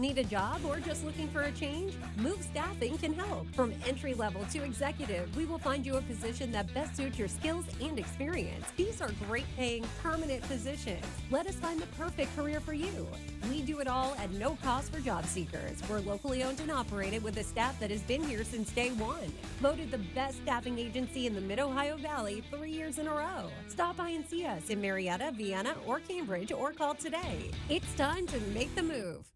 Need a job or just looking for a change? Move Staffing can help. From entry level to executive, we will find you a position that best suits your skills and experience. These are great paying, permanent positions. Let us find the perfect career for you. We do it all at no cost for job seekers. We're locally owned and operated with a staff that has been here since day one. Voted the best staffing agency in the Mid-Ohio Valley 3 years in a row. Stop by and see us in Marietta, Vienna, or Cambridge, or call today. It's time to make the move.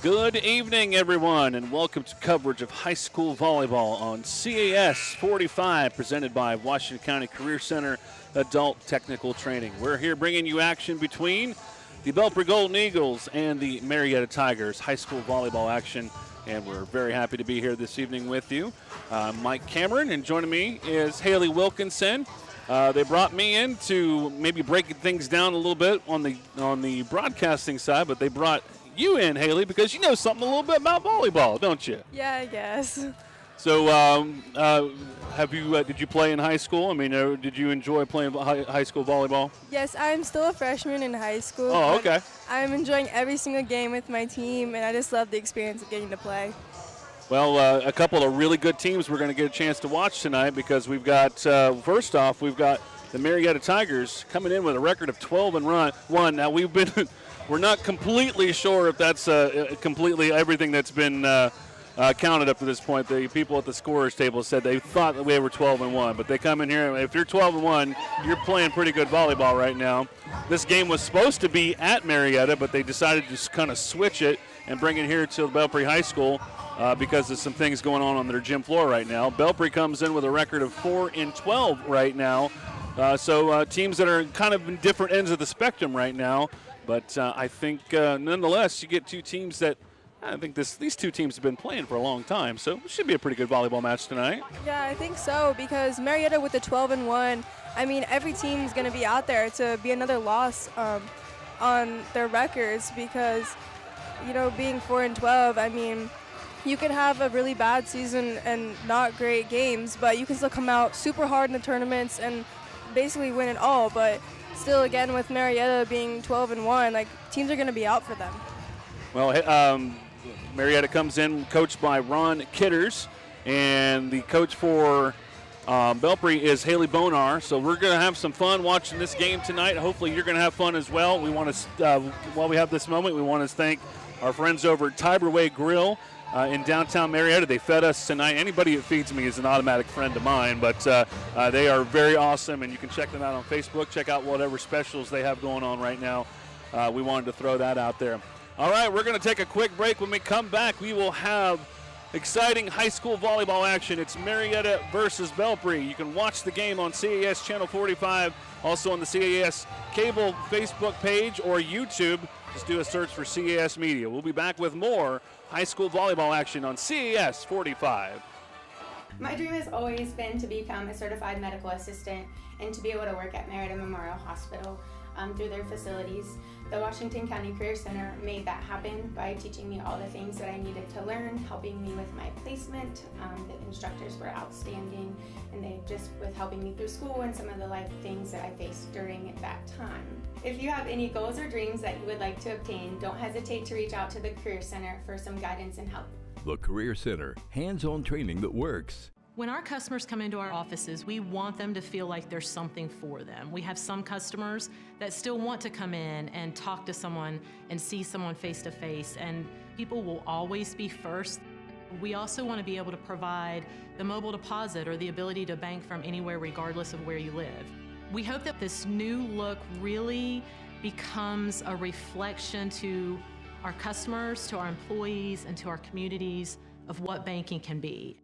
Good evening, everyone, and welcome to coverage of high school volleyball on CAS 45, presented by Washington County Career Center Adult Technical Training. We're here bringing you action between the Belpre Golden Eagles and the Marietta Tigers, high school volleyball action, and we're very happy to be here this evening with you. Mike Cameron, and joining me is Haley Wilkinson. They brought me in to maybe break things down a little bit on the broadcasting side, but they brought you in, Haley, because you know something a little bit about volleyball, don't you? Yeah, I guess. So, did you play in high school? I mean, did you enjoy playing high school volleyball? Yes, I'm still a freshman in high school. Oh, okay. I'm enjoying every single game with my team, and I just love the experience of getting to play. Well, a couple of really good teams we're going to get a chance to watch tonight, because we've got, first off, we've got the Marietta Tigers coming in with a record of 12-1. Now, we're not completely sure if that's completely everything that's been counted up to this point. The people at the scorers table said they thought that we were 12-1, but they come in here, and if you're 12-1, you're playing pretty good volleyball right now. This game was supposed to be at Marietta, but they decided to just kind of switch it and bring it here to Belpre High School because of some things going on their gym floor right now. Belpre comes in with a record of 4-12 right now. So teams that are kind of in different ends of the spectrum right now. But I think, nonetheless, you get two teams that I think these two teams have been playing for a long time. So it should be a pretty good volleyball match tonight. Yeah, I think so, because Marietta with the 12-1, I mean, every team's going to be out there to be another loss on their records, because, you know, being 4-12, I mean, you could have a really bad season and not great games, but you can still come out super hard in the tournaments and basically win it all. But still, again, with Marietta being 12-1, like, teams are going to be out for them. Well, Marietta comes in coached by Ron Kitters, and the coach for Belpre is Haley Bonar. So we're going to have some fun watching this game tonight. Hopefully you're going to have fun as well. We want to, while we have this moment, we want to thank our friends over at Tiberway Grill in downtown Marietta. They fed us tonight. Anybody that feeds me is an automatic friend of mine, but they are very awesome, and you can check them out on Facebook. Check out whatever specials they have going on right now. We wanted to throw that out there. All right, we're going to take a quick break. When we come back, we will have exciting high school volleyball action. It's Marietta versus Belpre. You can watch the game on CAS Channel 45, also on the CAS Cable Facebook page or YouTube. Just do a search for CAS Media. We'll be back with more high school volleyball action on CAS 45. My dream has always been to become a certified medical assistant and to be able to work at Marietta Memorial Hospital through their facilities. The Washington County Career Center made that happen by teaching me all the things that I needed to learn, helping me with my placement. The instructors were outstanding, and they just with helping me through school and some of the life things that I faced during that time. If you have any goals or dreams that you would like to obtain, don't hesitate to reach out to the Career Center for some guidance and help. The Career Center, hands-on training that works. When our customers come into our offices, we want them to feel like there's something for them. We have some customers that still want to come in and talk to someone and see someone face to face, and people will always be first. We also want to be able to provide the mobile deposit or the ability to bank from anywhere regardless of where you live. We hope that this new look really becomes a reflection to our customers, to our employees, and to our communities of what banking can be.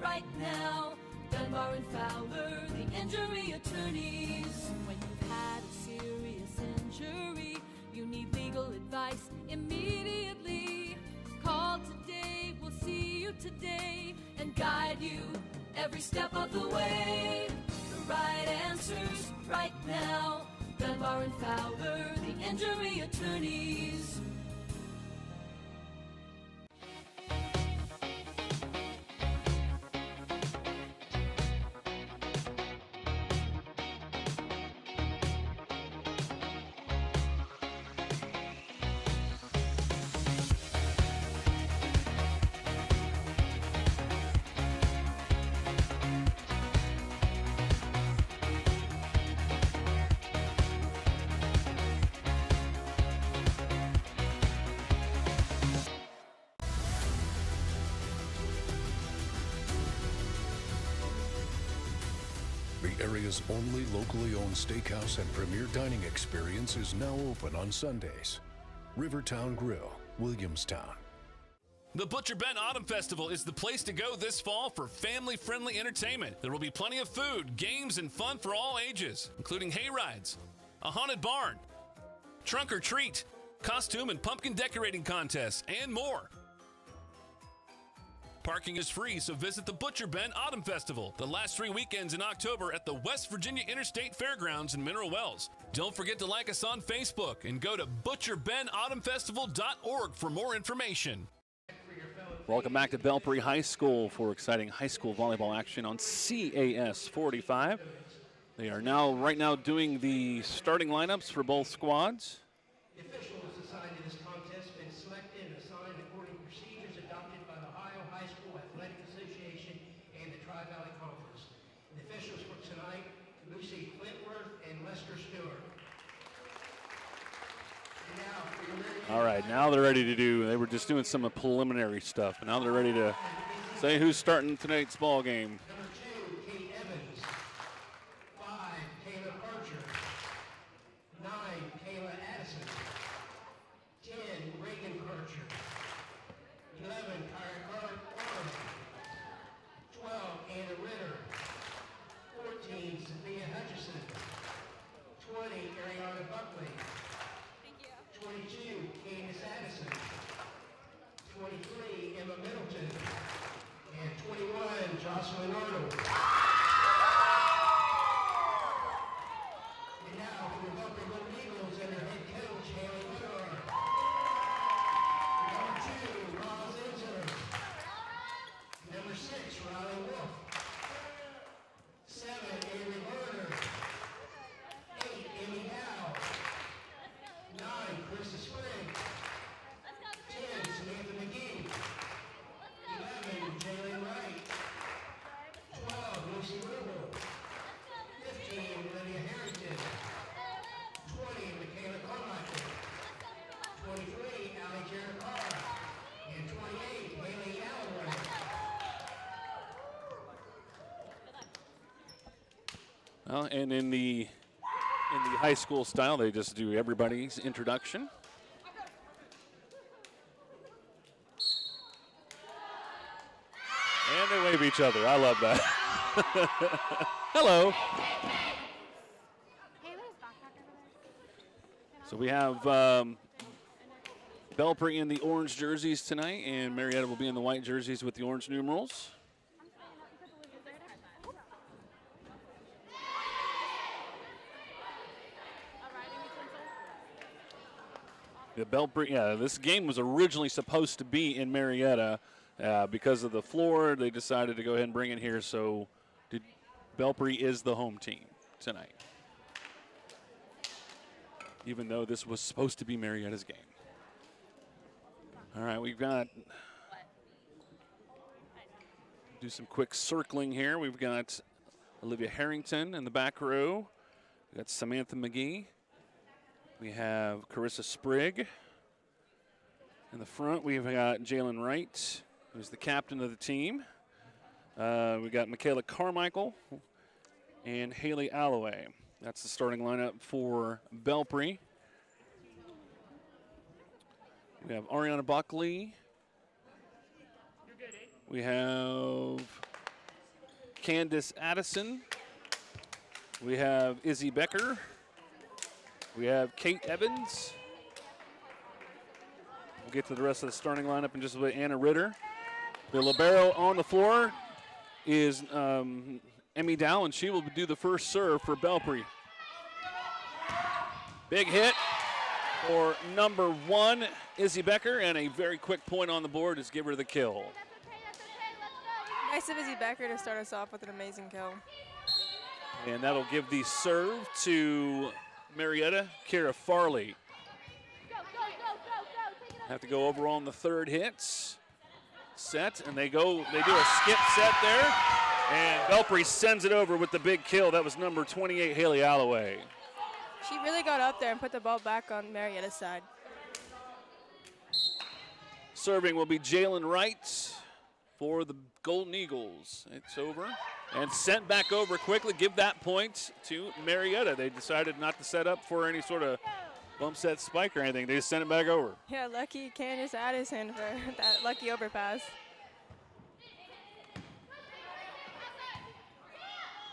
Right now, Dunbar and Fowler, the injury attorneys. injury. You need legal advice immediately. Call today, we'll see you today and guide you every step of the way. The right answers right now. Dunbar and Fowler, the injury attorneys. The area's only locally owned steakhouse and premier dining experience is now open on Sundays. Rivertown Grill, Williamstown. The Butcher Ben Autumn Festival is the place to go this fall for family-friendly entertainment. There will be plenty of food, games, and fun for all ages, including hay rides, a haunted barn, trunk or treat, costume and pumpkin decorating contests, and more. Parking is free, so visit the Butcher Ben Autumn Festival the last 3 weekends in October at the West Virginia Interstate Fairgrounds in Mineral Wells. Don't forget to like us on Facebook and go to butcherbenautumnfestival.org for more information. Welcome back to Belpre High School for exciting high school volleyball action on CAS 45. They are right now doing the starting lineups for both squads. The officials assigned to this contest have been selected and assigned according to procedures adopted by the Ohio High School Athletic Association and the Tri-Valley Conference. The officials for tonight, Lucy Flintworth and Lester Stewart. And now, for your ready. All right, now they're ready to they were just doing some preliminary stuff, but now they're ready to say who's starting tonight's ball game. Number 2, Kate Evans. 5, Kayla Archer. 9, Kayla Addison. 10, Reagan Kircher. 11, Kyra Clark. 12, Anna Ritter. 14, Sophia Hutchison. 20, Ariana Buckley. 22, Candace Addison. 23, Emma Middleton. And 21, Jocelyn Arnold. And now for the Belpre Golden Eagles and their head coach, Haley Woodard. Number 2, Roz Inzer. Number 6, Riley Wolf. 7, Avery Lerner. 8, Amy Howe. 9, Krista Sprague. 10, Samantha McGee. 11, Jalen Wright. 12, Lucy Rubel. 15, Lydia Harrington. 20, Michaela Carmichael. 23, Allie Jared Carr. And 28, Haley Alloway. Well, and in the high school style, they just do everybody's introduction. And they wave each other. I love that. Hello. So we have Belpre in the orange jerseys tonight, and Marietta will be in the white jerseys with the orange numerals. The Belpre, this game was originally supposed to be in Marietta. Because of the floor, they decided to go ahead and bring it here, so Belpre is the home team tonight. Even though this was supposed to be Marietta's game. All right, we've got, do some quick circling here. We've got Olivia Harrington in the back row. We've got Samantha McGee. We have Carissa Sprigg. In the front, we've got Jalen Wright, who's the captain of the team. We got Michaela Carmichael and Haley Alloway. That's the starting lineup for Belpre. We have Ariana Buckley. We have Candace Addison. We have Izzy Becker. We have Kate Evans. We'll get to the rest of the starting lineup in just a bit. Anna Ritter. The libero on the floor is Emmy Dow, and she will do the first serve for Belpre. Big hit for number 1, Izzy Becker, and a very quick point on the board is give her the kill. Nice of Izzy Becker to start us off with an amazing kill. And that'll give the serve to Marietta, Kara Farley. Have to go over on the third hit. Set, and they do a skip set there. And Belpre sends it over with the big kill. That was number 28, Haley Alloway. She really got up there and put the ball back on Marietta's side. Serving will be Jalen Wright for the Golden Eagles. It's over and sent back over quickly. Give that point to Marietta. They decided not to set up for any sort of bump set spike or anything. They just sent it back over. Yeah, lucky Candace Addison for that lucky overpass.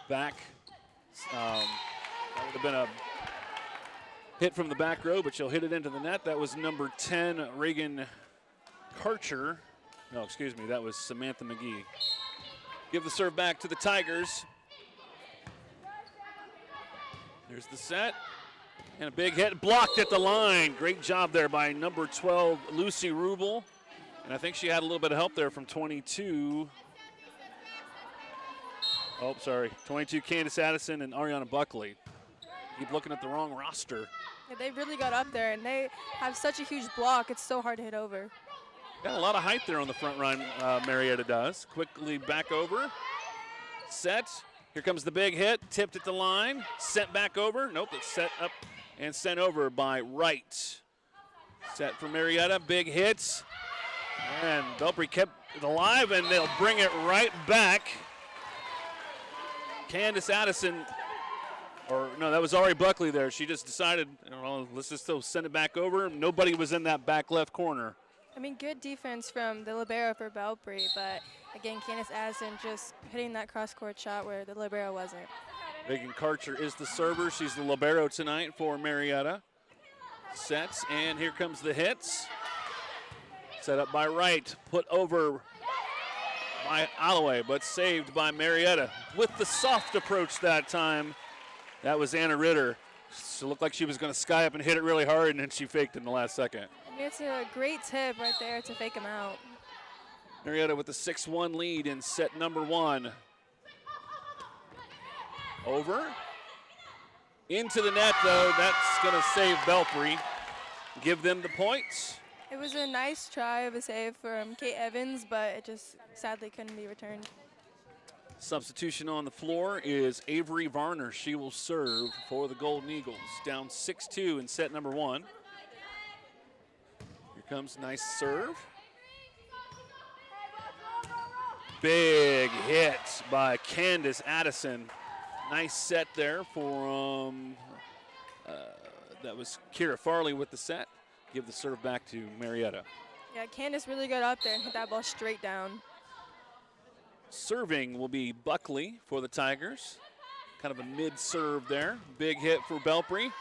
Back. That would have been a hit from the back row, but she'll hit it into the net. That was number 10, Reagan Karcher. No, excuse me, that was Samantha McGee. Give the serve back to the Tigers. There's the set. And a big hit, blocked at the line. Great job there by number 12, Lucy Rubel. And I think she had a little bit of help there from 22. Oh, sorry, 22, Candace Addison and Ariana Buckley. Keep looking at the wrong roster. Yeah, they really got up there, and they have such a huge block, it's so hard to hit over. Got a lot of height there on the front run, Marietta does. Quickly back over. Set. Here comes the big hit. Tipped at the line. Sent back over. Nope, it's set up and sent over by Wright. Set for Marietta. Big hits. And Belpre kept it alive, and they'll bring it right back. Candace Addison, or no, that was Ari Buckley there. She just decided, well, let's just still send it back over. Nobody was in that back left corner. I mean, good defense from the libero for Belpre, but again, Candace Addison just hitting that cross-court shot where the libero wasn't. Megan Karcher is the server. She's the libero tonight for Marietta. Sets, and here comes the hits. Set up by Wright, put over by Alloway, but saved by Marietta. With the soft approach that time, that was Anna Ritter. She looked like she was going to sky up and hit it really hard, and then she faked in the last second. I mean, it's a great tip right there to fake him out. Marietta with a 6-1 lead in set number 1. Over. Into the net, though. That's going to save Belpre. Give them the points. It was a nice try of a save from Kate Evans, but it just sadly couldn't be returned. Substitution on the floor is Avery Varner. She will serve for the Golden Eagles. Down 6-2 in set number 1. Here comes nice serve. Big hit by Candace Addison. Nice set there for, that was Kira Farley with the set. Give the serve back to Marietta. Yeah, Candace really got up there and hit that ball straight down. Serving will be Buckley for the Tigers. Kind of a mid-serve there. Big hit for Belpre.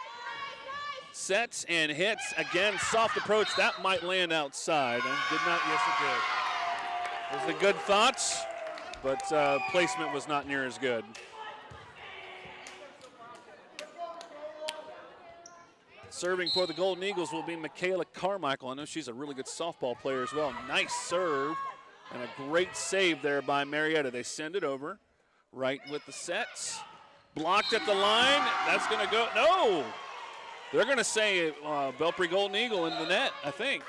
Sets and hits. Again, soft approach. That might land outside. And did not. Yes, it did. It was a good thought, but placement was not near as good. Serving for the Golden Eagles will be Michaela Carmichael. I know she's a really good softball player as well. Nice serve and a great save there by Marietta. They send it over. Right with the sets. Blocked at the line. That's going to go. No! They're going to say Belpre Golden Eagle in the net, I think.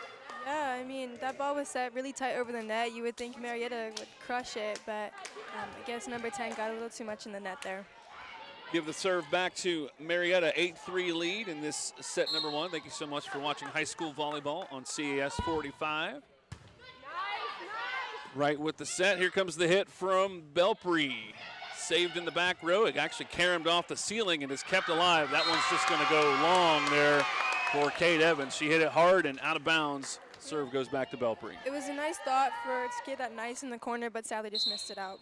Yeah, I mean, that ball was set really tight over the net. You would think Marietta would crush it, but I guess number 10 got a little too much in the net there. Give the serve back to Marietta, 8-3 lead in this set number 1. Thank you so much for watching high school volleyball on CAS 45. Right with the set, here comes the hit from Belpre. Saved in the back row. It actually caromed off the ceiling and is kept alive. That one's just going to go long there for Kate Evans. She hit it hard and out of bounds. Serve goes back to Belpre. It was a nice thought for to get that nice in the corner, but sadly just missed it out.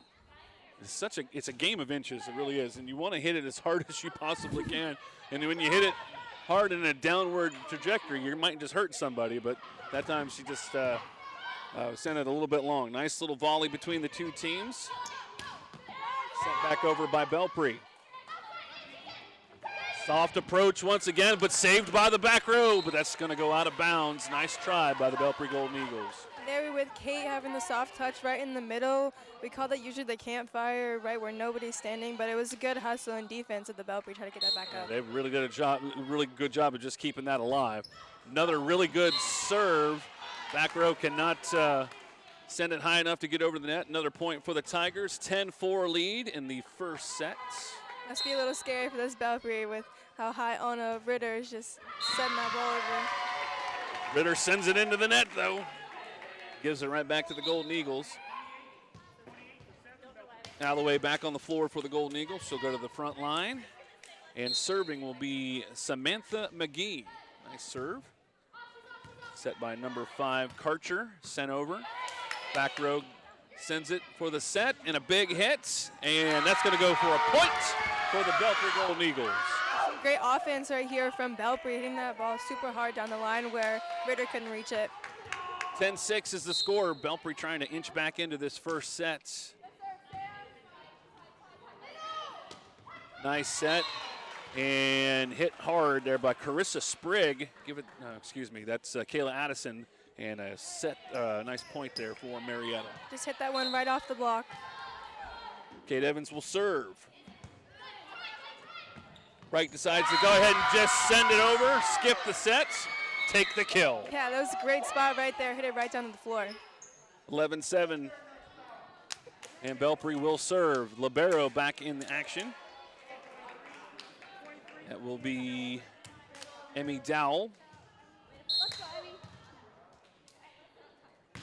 It's a game of inches, it really is, and you want to hit it as hard as you possibly can. And when you hit it hard in a downward trajectory, you might just hurt somebody, but that time she just sent it a little bit long. Nice little volley between the two teams. Sent back over by Belpre. Soft approach once again, but saved by the back row, but that's going to go out of bounds. Nice try by the Belpre Golden Eagles. There with Kate having the soft touch right in the middle. We call that usually the campfire, right where nobody's standing, but it was a good hustle and defense at the Belpre try to get that back up. They really did a really good job of just keeping that alive. Another really good serve. Back row cannot send it high enough to get over the net. Another point for the Tigers. 10-4 lead in the first set. Must be a little scary for this Belpre with how high Anna Ritter is just setting that ball over. Ritter sends it into the net, though. Gives it right back to the Golden Eagles. Alloway back on the floor for the Golden Eagles. She'll go to the front line. And serving will be Samantha McGee. Nice serve. Set by number 5, Karcher. Sent over. Back row sends it for the set and a big hit. And that's going to go for a point for the Belpre Golden Eagles. Some great offense right here from Belpre, hitting that ball super hard down the line where Ritter couldn't reach it. 10-6 is the score. Belpre trying to inch back into this first set. Nice set and hit hard there by Carissa Sprigg. That's Kayla Addison, and a set, nice point there for Marietta. Just hit that one right off the block. Kate Evans will serve. Wright decides to go ahead and just send it over, skip the set, take the kill. Yeah, that was a great spot right there. Hit it right down to the floor. 11-7. And Belpre will serve. Libero back in action. That will be Emmy Dowell.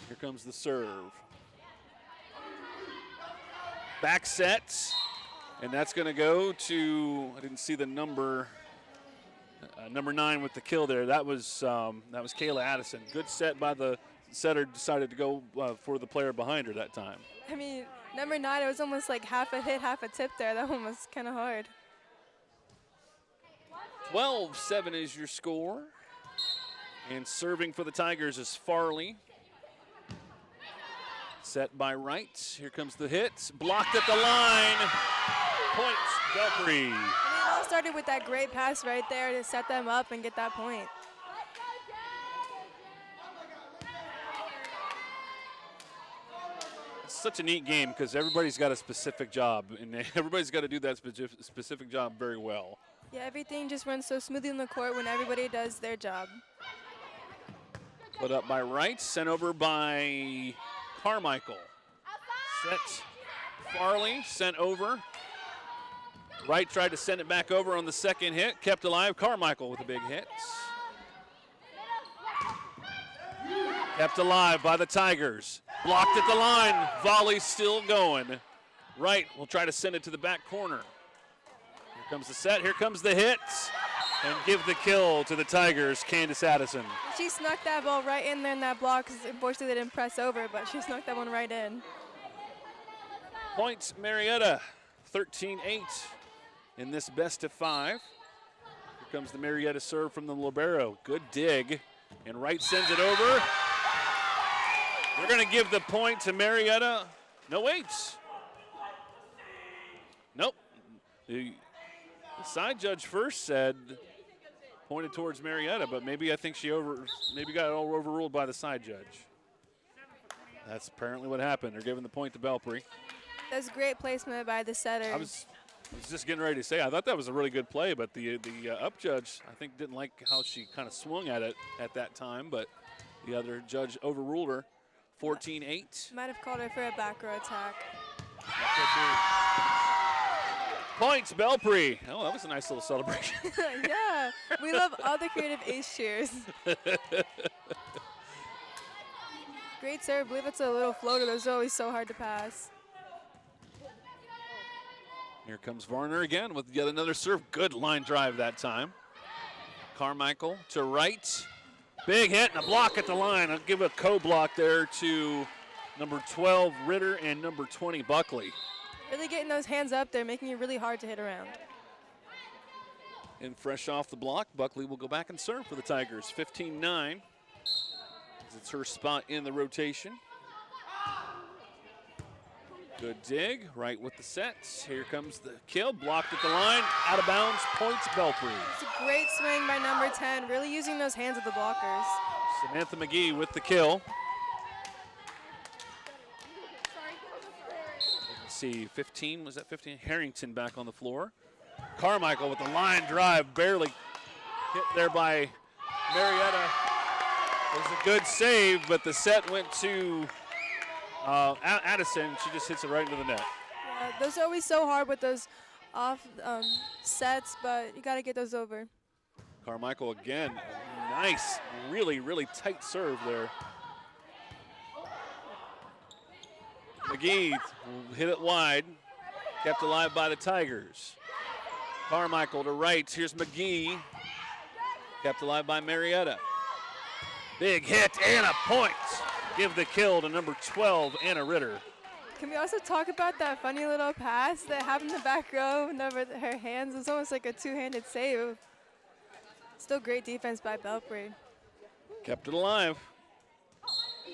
Here comes the serve. Back set. And that's going to go to, I didn't see the number, number 9 with the kill there. That was Kayla Addison. Good set by the setter, decided to go for the player behind her that time. I mean, number 9, it was almost like half a hit, half a tip there. That one was kind of hard. 12-7 is your score. And serving for the Tigers is Farley. Set by Wright. Here comes the hit. Blocked at the line. Point, Belpre. It all started with that great pass right there to set them up and get that point. It's such a neat game because everybody's got a specific job, and everybody's got to do that specific job very well. Yeah, everything just runs so smoothly on the court when everybody does their job. Put up by Wright, sent over by Carmichael. Set Farley, sent over. Wright tried to send it back over on the second hit, kept alive. Carmichael with a big hit. Kept alive by the Tigers. Blocked at the line, volley still going. Wright will try to send it to the back corner. Here comes the set, here comes the hit. And give the kill to the Tigers, Candace Addison. She snuck that ball right in there in that block because unfortunately they didn't press over, but she snuck that one right in. Points Marietta, 13-8 in this best of 5. Here comes the Marietta serve from the libero. Good dig, and Wright sends it over. We're going to give the point to Marietta. No, wait. Nope. The side judge first said pointed towards Marietta, but maybe I think she got overruled by the side judge. That's apparently what happened. They're giving the point to Belpre. That's great placement by the setter. I was just getting ready to say, I thought that was a really good play, but the up judge, I think, didn't like how she kind of swung at it at that time, but the other judge overruled her. 14-8. Might have called her for a back row attack. Points, Belpre. Oh, that was a nice little celebration. Yeah, we love all the creative ace cheers. Great serve. I believe it's a little floater that's always so hard to pass. Here comes Varner again with yet another serve. Good line drive that time. Carmichael to Wright. Big hit and a block at the line. I'll give a co-block there to number 12, Ritter, and number 20, Buckley. Really getting those hands up there, making it really hard to hit around. And fresh off the block, Buckley will go back and serve for the Tigers. 15-9. It's her spot in the rotation. Good dig, right with the sets. Here comes the kill, blocked at the line, out of bounds, points Belpre. It's a great swing by number 10, really using those hands of the blockers. Samantha McGee with the kill. Let's see, 15, was that 15? Harrington back on the floor. Carmichael with the line drive, barely hit there by Marietta. It was a good save, but the set went to Addison. She just hits it right into the net. Yeah, those are always so hard with those off sets, but you got to get those over. Carmichael again, nice, really, really tight serve there. McGee hit it wide, kept alive by the Tigers. Carmichael to right, here's McGee, kept alive by Marietta. Big hit and a point. Give the kill to number 12, Anna Ritter. Can we also talk about that funny little pass that happened in the back row and over her hands? It was almost like a two-handed save. Still great defense by Belpre. Kept it alive.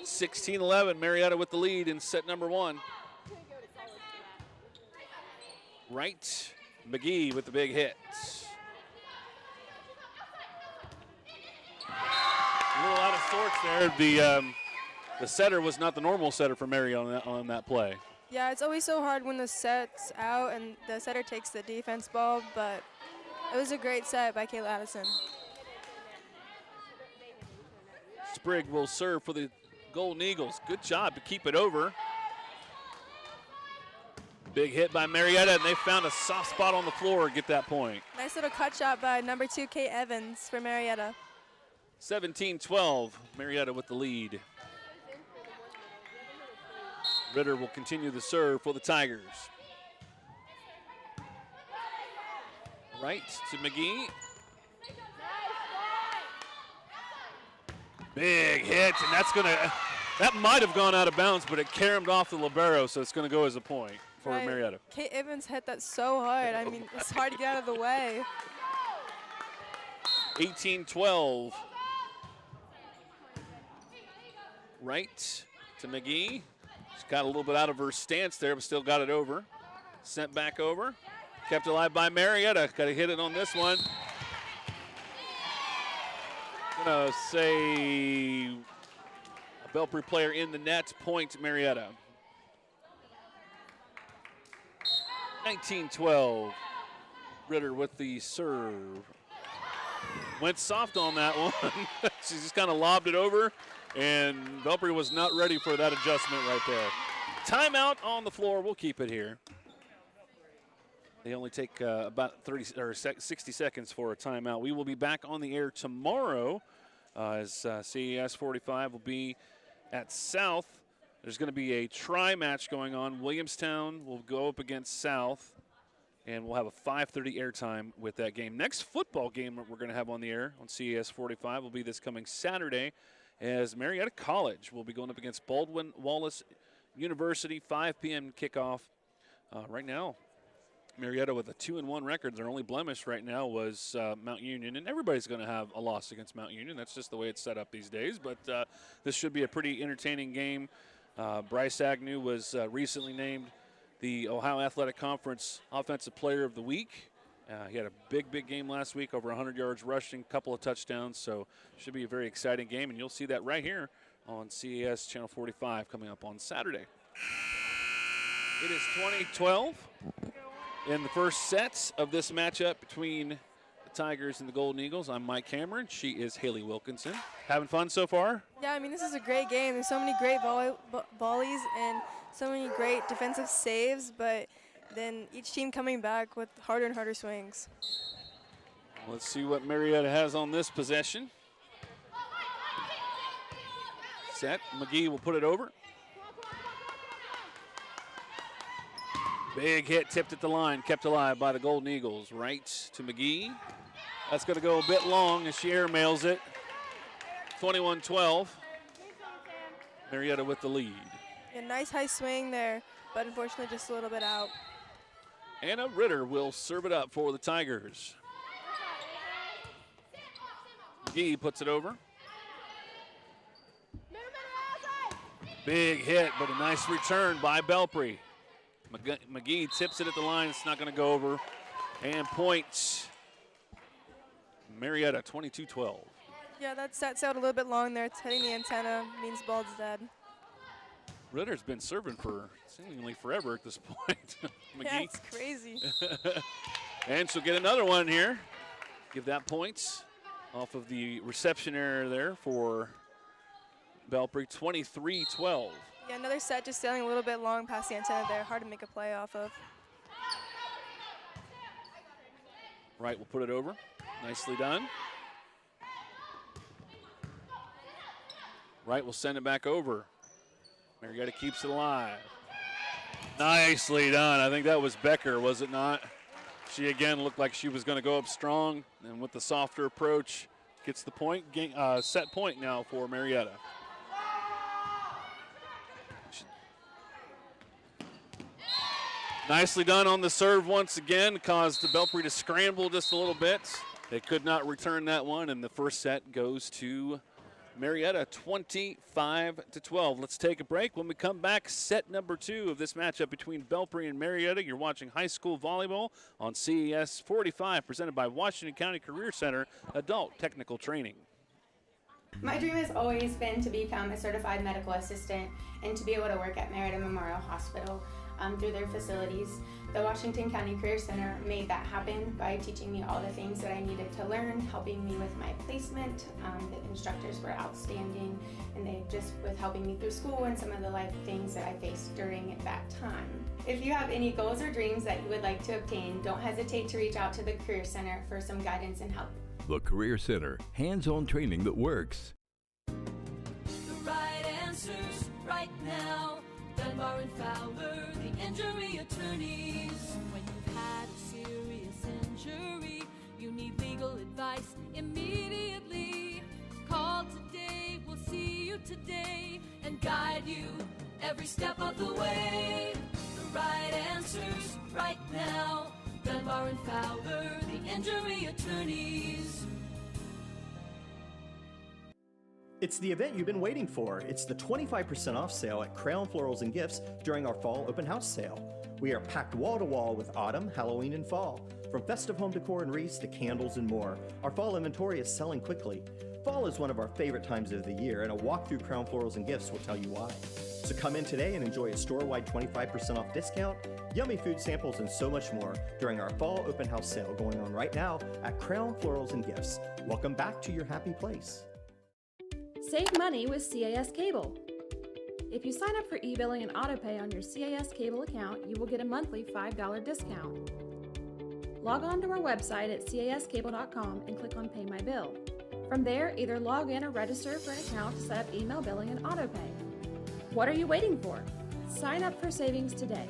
16-11, Marietta with the lead in set number 1. Right, McGee with the big hit. A little out of sorts there. The setter was not the normal setter for Marietta on that play. Yeah, it's always so hard when the set's out and the setter takes the defense ball, but it was a great set by Kayla Addison. Sprigg will serve for the Golden Eagles. Good job to keep it over. Big hit by Marietta, and they found a soft spot on the floor to get that point. Nice little cut shot by number 2, Kate Evans for Marietta. 17-12, Marietta with the lead. Ritter will continue the serve for the Tigers. Right to McGee. Big hit, and that might have gone out of bounds, but it caromed off the libero, so it's gonna go as a point for Marietta. Kate Evans hit that so hard. I mean, it's hard to get out of the way. 18-12. Right to McGee. She's got a little bit out of her stance there, but still got it over. Sent back over. Kept alive by Marietta. Got to hit it on this one. Gonna say a Belpre player in the net, point Marietta. 19-12. Ritter with the serve. Went soft on that one. She just kind of lobbed it over, and Belpre was not ready for that adjustment right there. Timeout on the floor. We'll keep it here. They only take about 30 or 60 seconds for a timeout. We will be back on the air tomorrow as CES 45 will be at South. There's going to be a tri-match going on. Williamstown will go up against South, and we'll have a 5:30 airtime with that game. Next football game that we're going to have on the air on CES 45 will be this coming Saturday, as Marietta College will be going up against Baldwin Wallace University, 5 p.m. kickoff. Right now, Marietta with a 2-1 record. Their only blemish right now was Mount Union, and everybody's going to have a loss against Mount Union. That's just the way it's set up these days, but this should be a pretty entertaining game. Bryce Agnew was recently named the Ohio Athletic Conference Offensive Player of the Week. He had a big game last week, over 100 yards rushing, couple of touchdowns, so should be a very exciting game, and you'll see that right here on CES Channel 45 coming up on Saturday. It is 20-12 in the first set of this matchup between the Tigers and the Golden Eagles. I'm Mike Cameron. She is Haley Wilkinson. Having fun so far? Yeah, I mean, this is a great game. There's so many great volleys and so many great defensive saves, but then each team coming back with harder and harder swings. Let's see what Marietta has on this possession. Set. McGee will put it over. Big hit, tipped at the line, kept alive by the Golden Eagles. Right to McGee. That's going to go a bit long as she airmails it. 21-12. Marietta with the lead. A nice high swing there, but unfortunately just a little bit out. Anna Ritter will serve it up for the Tigers. McGee puts it over. Big hit, but a nice return by Belpre. McGee tips it at the line. It's not going to go over. And points. Marietta, 22-12. Yeah, that set's out a little bit long there. It's hitting the antenna. Means ball's dead. Ritter's been serving for seemingly forever at this point. McGee. Yeah, it's crazy. And she'll get another one here. Give that points off of the reception error there for Belpre, 23-12. Yeah, another set just sailing a little bit long past the antenna there. Hard to make a play off of. Wright will put it over. Nicely done. Wright will send it back over. Marietta keeps it alive. Nicely done. I think that was Becker, was it not? She again looked like she was going to go up strong, and with the softer approach, gets the point. Set point now for Marietta. Nicely done on the serve once again. Caused the Belpre to scramble just a little bit. They could not return that one, and the first set goes to Marietta, 25-12. Let's take a break. When we come back, set number 2 of this matchup between Belpre and Marietta. You're watching high school volleyball on CES 45, presented by Washington County Career Center, Adult Technical Training. My dream has always been to become a certified medical assistant and to be able to work at Marietta Memorial Hospital through their facilities. The Washington County Career Center made that happen by teaching me all the things that I needed to learn, helping me with my placement. The instructors were outstanding, and they just with helping me through school and some of the life things that I faced during that time. If you have any goals or dreams that you would like to obtain, don't hesitate to reach out to the Career Center for some guidance and help. The Career Center, hands-on training that works. The right answers right now. Dunbar and Fowler, the injury attorneys. When you've had a serious injury, you need legal advice immediately. Call today, we'll see you today and guide you every step of the way. The right answers right now. Dunbar and Fowler, the injury attorneys. It's the event you've been waiting for. It's the 25% off sale at Crown Florals and Gifts during our fall open house sale. We are packed wall to wall with autumn, Halloween, and fall. From festive home decor and wreaths to candles and more, our fall inventory is selling quickly. Fall is one of our favorite times of the year, and a walk through Crown Florals and Gifts will tell you why. So come in today and enjoy a store-wide 25% off discount, yummy food samples, and so much more during our fall open house sale going on right now at Crown Florals and Gifts. Welcome back to your happy place. Save money with CAS Cable. If you sign up for e-billing and autopay on your CAS Cable account, you will get a monthly $5 discount. Log on to our website at cascable.com and click on Pay My Bill. From there, either log in or register for an account to set up email billing and autopay. What are you waiting for? Sign up for savings today.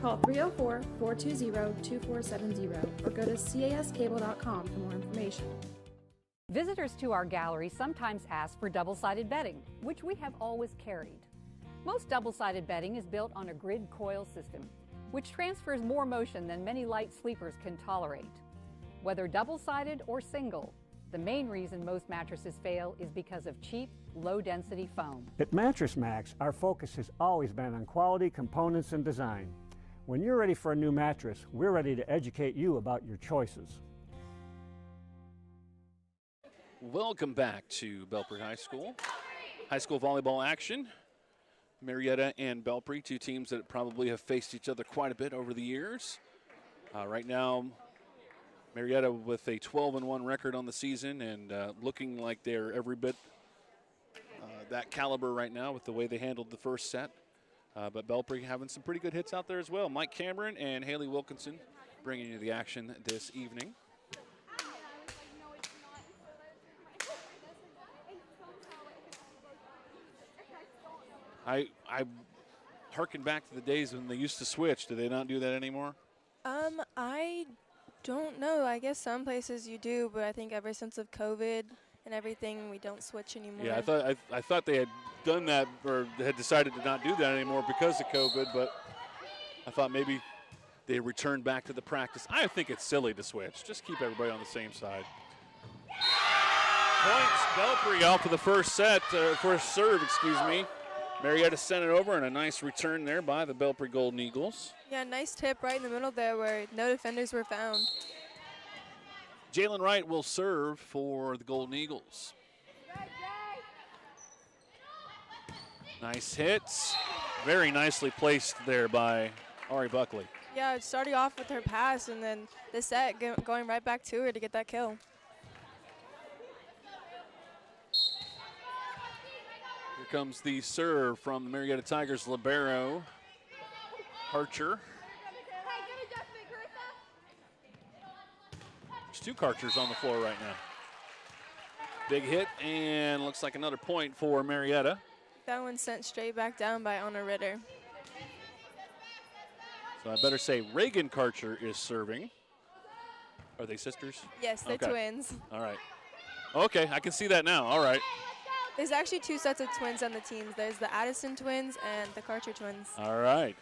Call 304-420-2470 or go to cascable.com for more information. Visitors to our gallery sometimes ask for double-sided bedding, which we have always carried. Most double-sided bedding is built on a grid coil system, which transfers more motion than many light sleepers can tolerate. Whether double-sided or single, the main reason most mattresses fail is because of cheap, low-density foam. At Mattress Max, our focus has always been on quality, components, and design. When you're ready for a new mattress, we're ready to educate you about your choices. Welcome back to Belpre High School. High school volleyball action. Marietta and Belpre, two teams that probably have faced each other quite a bit over the years. Right now, Marietta with a 12-1 record on the season and looking like they're every bit that caliber right now with the way they handled the first set. But Belpre having some pretty good hits out there as well. Mike Cameron and Haley Wilkinson bringing you the action this evening. I harken back to the days when they used to switch. Do they not do that anymore? I don't know. I guess some places you do, but I think ever since of COVID and everything, we don't switch anymore. Yeah, I thought they had done that or had decided to not do that anymore because of COVID, but I thought maybe they returned back to the practice. I think it's silly to switch. Just keep everybody on the same side. Points, Belpre off of the first serve, excuse me. Marietta sent it over, and a nice return there by the Belpre Golden Eagles. Yeah, nice tip right in the middle there where no defenders were found. Jalen Wright will serve for the Golden Eagles. Nice hits. Very nicely placed there by Ari Buckley. Yeah, starting off with her pass and then the set going right back to her to get that kill. Here comes the serve from the Marietta Tigers libero, Karcher. There's two Karchers on the floor right now. Big hit, and looks like another point for Marietta. That one sent straight back down by Anna Ritter. So I better say Reagan Karcher is serving. Are they sisters? Yes, they're twins. All right. Okay, I can see that now. All right. There's actually two sets of twins on the teams. There's the Addison twins and the Karcher twins. All right.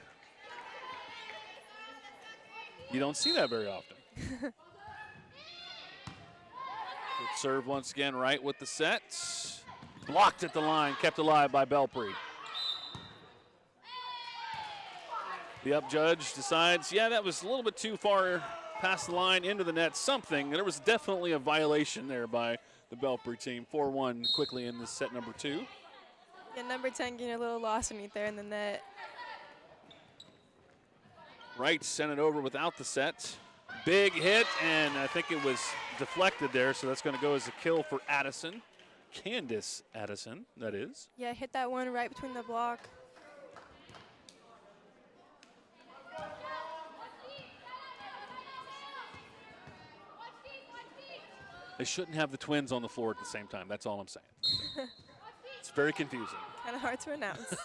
You don't see that very often. Good serve once again, right with the set. Blocked at the line, kept alive by Belpre. The up judge decides, yeah, that was a little bit too far past the line into the net, something. There was definitely a violation there by the Belpre team. 4-1 quickly in this set number 2. Yeah, number 10 getting a little lost underneath there in the net. Wright sent it over without the set. Big hit, and I think it was deflected there, so that's going to go as a kill for Addison. Candace Addison, that is. Yeah, hit that one right between the block. They shouldn't have the twins on the floor at the same time. That's all I'm saying. It's very confusing. Kind of hard to announce.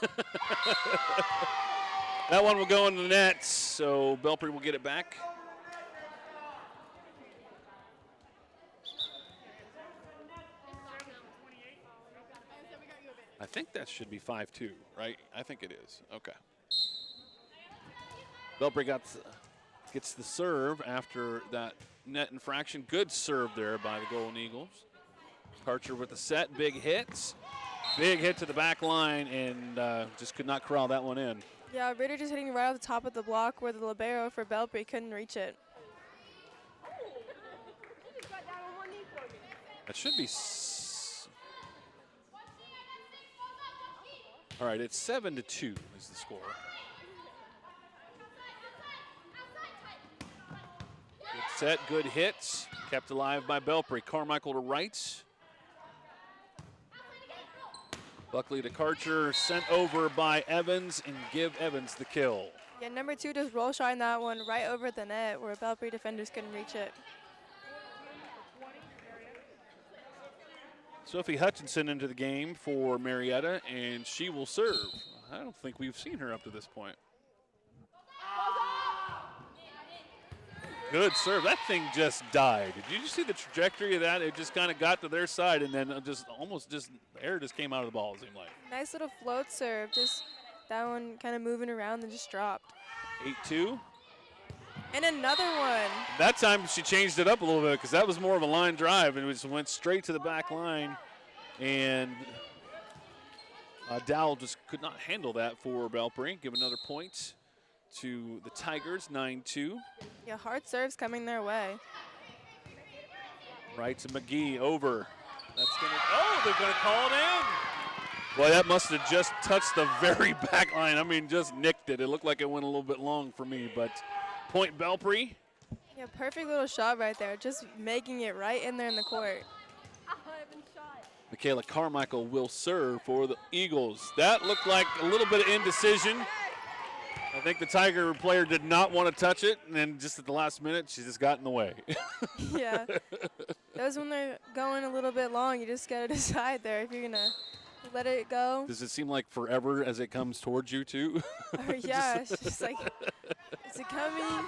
That one will go into the net, so Belpre will get it back. I think that should be 5-2, right? I think it is. Okay. Belpre gets the serve after that net infraction. Good serve there by the Golden Eagles. Karcher with the set, big hits. Big hit to the back line, and just could not corral that one in. Yeah, Ritter just hitting right off the top of the block where the libero for Belpre couldn't reach it. That should be. All right, it's 7-2 is the score. Good set, good hits. Kept alive by Belpre. Carmichael to right. Buckley to Karcher, sent over by Evans, and give Evans the kill. Yeah, number 2 just roll shine that one right over the net where Belpre defenders couldn't reach it. Sophie Hutchinson into the game for Marietta, and she will serve. I don't think we've seen her up to this point. Good serve. That thing just died. Did you see the trajectory of that? It just kind of got to their side, and then the air just came out of the ball, it seemed like. Nice little float serve. Just that one kind of moving around and just dropped. 8-2. And another one. That time she changed it up a little bit because that was more of a line drive, and it just went straight to the back line, and Dowell just could not handle that for Belpre. Give another point to the Tigers, 9-2. Yeah, hard serves coming their way. Right to McGee, over. That's gonna, they're gonna call it in. Boy, that must have just touched the very back line. I mean, just nicked it. It looked like it went a little bit long for me, but point Belpre. Yeah, perfect little shot right there. Just making it right in there in the court. Michaela Carmichael will serve for the Eagles. That looked like a little bit of indecision. I think the Tiger player did not want to touch it, and then just at the last minute, she just got in the way. Yeah. Those when they're going a little bit long, you just got to decide there if you're going to let it go. Does it seem like forever as it comes towards you, too? Or, yeah, it's just like, is it coming?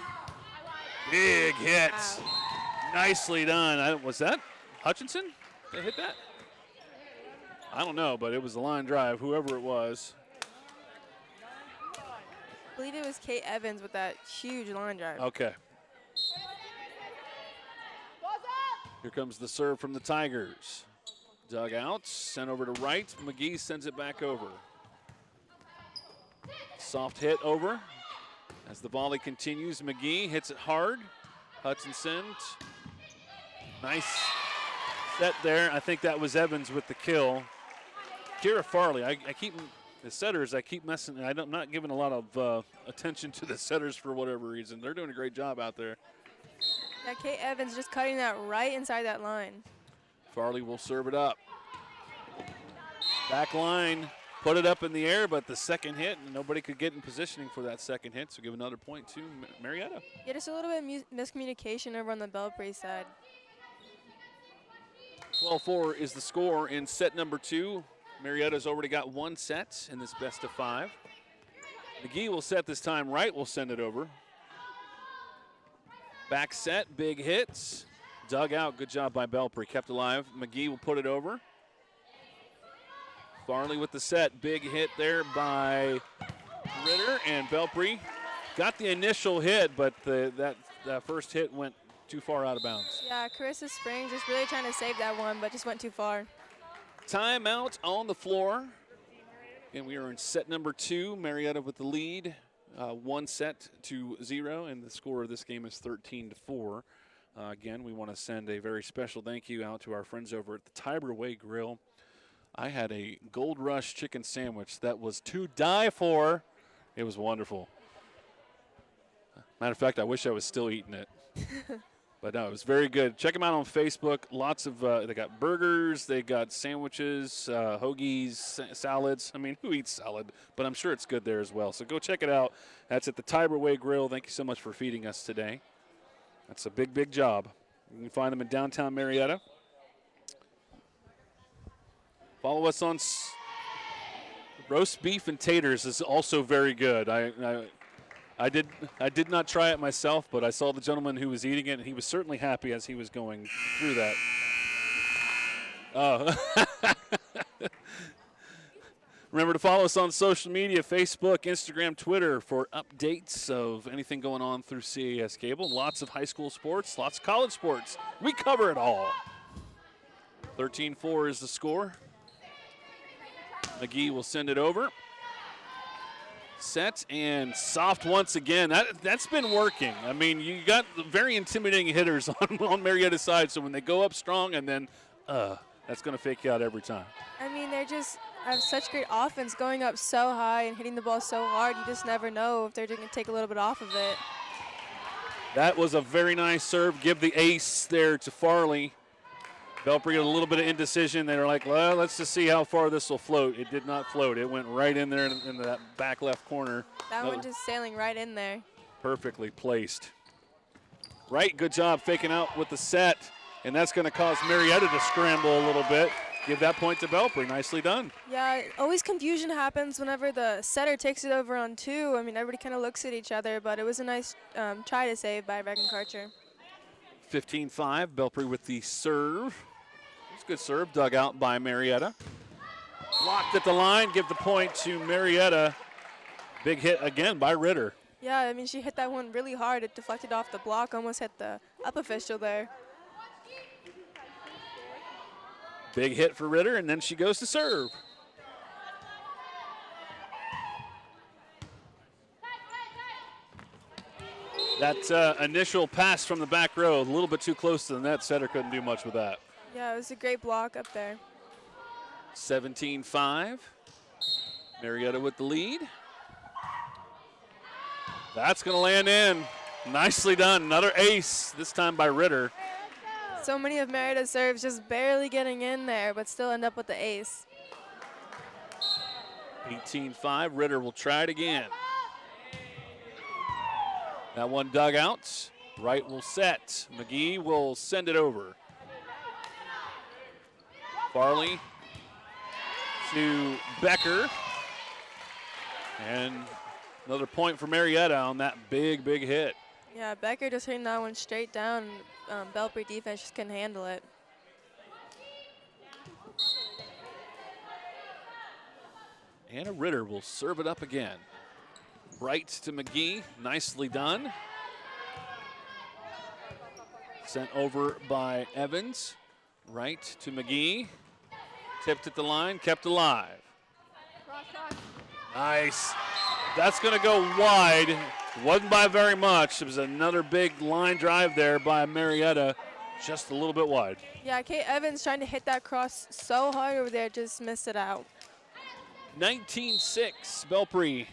Big hit. Wow. Nicely done. Was that Hutchinson that hit that? I don't know, but it was a line drive, whoever it was. I believe it was Kate Evans with that huge line drive. Okay. Here comes the serve from the Tigers. Dug out, sent over to right. McGee sends it back over. Soft hit over. As the volley continues, McGee hits it hard. Hutchinson, nice set there. I think that was Evans with the kill. Kira Farley, I keep the setters. I keep messing. I'm not giving a lot of attention to the setters for whatever reason. They're doing a great job out there. Yeah, Kate Evans just cutting that right inside that line. Farley will serve it up. Back line, put it up in the air, but the second hit, and nobody could get in positioning for that second hit, so give another point to Marietta. Yeah, just a little bit of miscommunication over on the Belpre side. 12-4 is the score in set number 2. Marietta's already got one set in this best of 5. McGee will set this time right, will send it over. Back set, big hits. Dug out, good job by Belpre, kept alive. McGee will put it over. Farley with the set, big hit there by Ritter, and Belpre got the initial hit, but that first hit went too far out of bounds. Yeah, Carissa Springs just really trying to save that one, but just went too far. Timeout on the floor. And we are in set number 2. Marietta with the lead, 1-0, and the score of this game is 13-4. Again, we want to send a very special thank you out to our friends over at the Tiber Way Grill. I had a Gold Rush chicken sandwich that was to die for. It was wonderful. Matter of fact, I wish I was still eating it. But no, it was very good. Check them out on Facebook. Lots of, they got burgers, they got sandwiches, hoagies, salads. I mean, who eats salad? But I'm sure it's good there as well. So go check it out. That's at the Tiber Way Grill. Thank you so much for feeding us today. That's a big, big job. You can find them in downtown Marietta. Follow us on roast beef and taters is also very good. I did not try it myself, but I saw the gentleman who was eating it, and he was certainly happy as he was going through that. Oh. Remember to follow us on social media, Facebook, Instagram, Twitter, for updates of anything going on through CAS Cable. Lots of high school sports, lots of college sports. We cover it all. 13-4 is the score. McGee will send it over. Set and soft once again. That's been working. I mean, you got very intimidating hitters on Marietta's side, so when they go up strong and then that's going to fake you out every time. I mean, they just have such great offense going up so high and hitting the ball so hard. You just never know if they're going to take a little bit off of it. That was a very nice serve. Give the ace there to Farley. Belpre a little bit of indecision. They were like, well, let's just see how far this will float. It did not float. It went right in there in that back left corner. That one just sailing right in there. Perfectly placed. Right, good job faking out with the set. And that's going to cause Marietta to scramble a little bit. Give that point to Belpre. Nicely done. Yeah, always confusion happens whenever the setter takes it over on 2. I mean, everybody kind of looks at each other, but it was a nice try to save by Regan Karcher. 15-5, Belpre with the serve. It's a good serve, dug out by Marietta. Blocked at the line, give the point to Marietta. Big hit again by Ritter. Yeah, I mean, she hit that one really hard. It deflected off the block, almost hit the up official there. Big hit for Ritter, and then she goes to serve. That initial pass from the back row, a little bit too close to the net. Setter couldn't do much with that. Yeah, it was a great block up there. 17-5. Marietta with the lead. That's going to land in. Nicely done. Another ace, this time by Ritter. So many of Marietta's serves just barely getting in there, but still end up with the ace. 18-5. Ritter will try it again. That one dug out. Right will set. McGee will send it over. Farley to Becker. And another point for Marietta on that big, big hit. Yeah, Becker just hitting that one straight down. Belpre defense just couldn't handle it. Anna Ritter will serve it up again. Right to McGee, nicely done. Sent over by Evans. Right to McGee. Tipped at the line, kept alive. Nice. That's going to go wide. Wasn't by very much. It was another big line drive there by Marietta, just a little bit wide. Yeah, Kate Evans trying to hit that cross so hard over there, just missed it out. 19-6, Belpre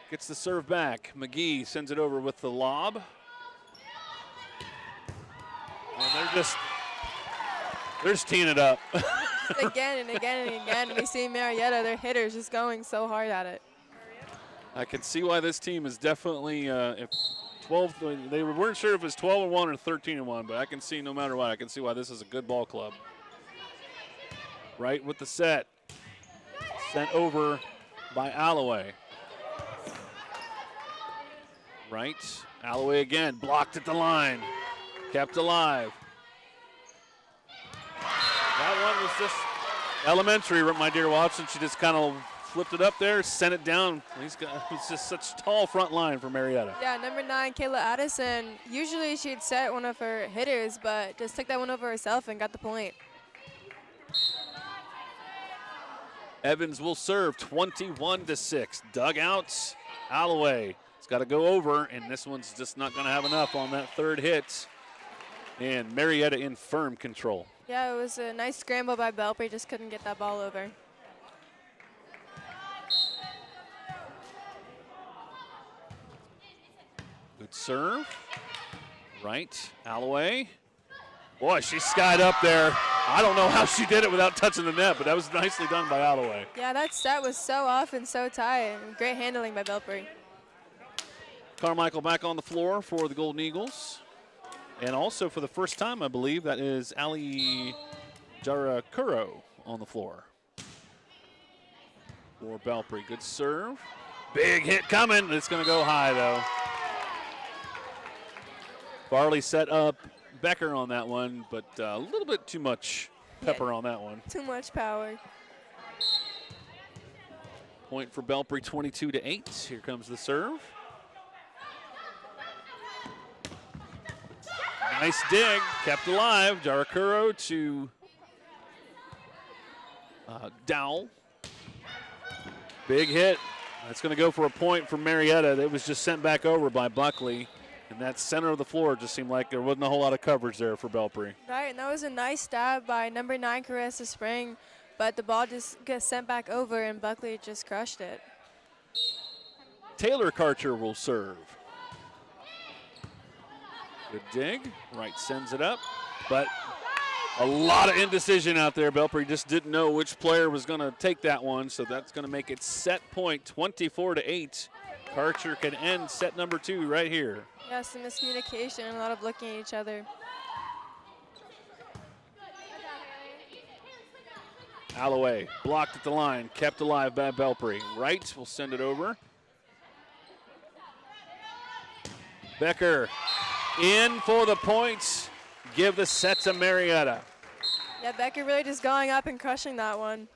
gets the serve back. McGee sends it over with the lob. And they're just teeing it up. Again and again and again, we see Marietta, their hitters just going so hard at it. I can see why this team is definitely, if 12, they weren't sure if it was 12-1 or 13-1, but I can see no matter what, I can see why this is a good ball club. Right with the set. Sent over by Alloway. Right, Alloway again, blocked at the line, kept alive. That one was just elementary, my dear Watson. She just kind of flipped it up there, sent it down. It's just such tall front line for Marietta. Yeah, number 9, Kayla Addison. Usually she'd set one of her hitters, but just took that one over herself and got the point. Evans will serve 21-6. Dugouts, Alloway. It's got to go over, and this one's just not going to have enough on that third hit. And Marietta in firm control. Yeah, it was a nice scramble by Belpre, just couldn't get that ball over. Good serve. Right, Alloway. Boy, she skied up there. I don't know how she did it without touching the net, but that was nicely done by Alloway. Yeah, that set was so off and so tight. Great handling by Belpre. Carmichael back on the floor for the Golden Eagles. And also for the first time, I believe, that is Ali Jarakuro on the floor for Belpre. Good serve. Big hit coming. It's going to go high, though. Farley set up Becker on that one, but a little bit too much pepper on that one. Too much power. Point for Belpre, 22-8. Here comes the serve. Nice dig, kept alive. Jarakuro to Dowell. Big hit. That's going to go for a point for Marietta. That was just sent back over by Buckley. And that center of the floor just seemed like there wasn't a whole lot of coverage there for Belpre. Right, and that was a nice stab by number 9, Caressa Spring, but the ball just gets sent back over and Buckley just crushed it. Taylor Karcher will serve. Good dig. Right sends it up, but a lot of indecision out there. Belpre just didn't know which player was going to take that one, so that's going to make it set point 24-8. Karcher can end set number 2 right here. Yeah, some miscommunication, a lot of looking at each other. Alloway blocked at the line, kept alive by Belpre. Wright will send it over. Becker in for the points. Give the set to Marietta. Yeah, Becker really just going up and crushing that one.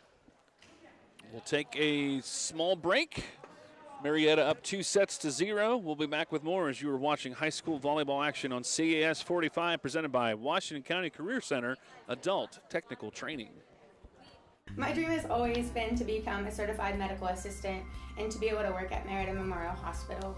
We'll take a small break. Marietta up 2-0. We'll be back with more as you are watching high school volleyball action on CAS 45, presented by Washington County Career Center, Adult Technical Training. My dream has always been to become a certified medical assistant and to be able to work at Marietta Memorial Hospital